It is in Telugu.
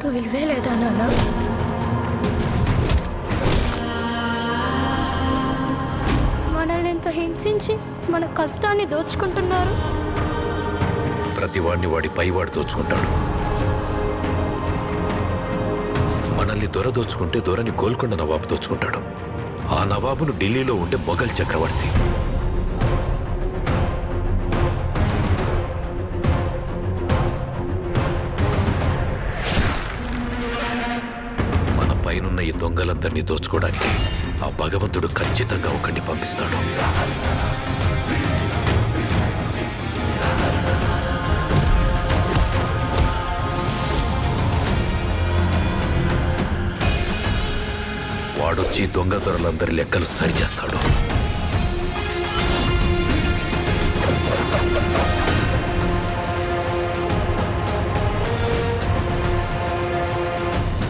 నీకు విలువే లేదా నాన్న? మనల్ని ఎంత హింసించి మన కష్టాన్ని దోచుకుంటున్నారు. ప్రతివాడిని వాడి పైవాడు దోచుకుంటాడు. మనల్ని దొర దోచుకుంటే దొరని గోల్కొండ నవాబు దోచుకుంటాడు. ఆ నవాబును ఢిల్లీలో ఉండే మొఘల్ చక్రవర్తి. మన పైనున్న ఈ దొంగలందరినీ దోచుకోవడానికి ఆ భగవంతుడు ఖచ్చితంగా ఒకరిని పంపిస్తాడు. వాడొచ్చి దొంగ దొరలందరి లెక్కలు సరిచేస్తాడు.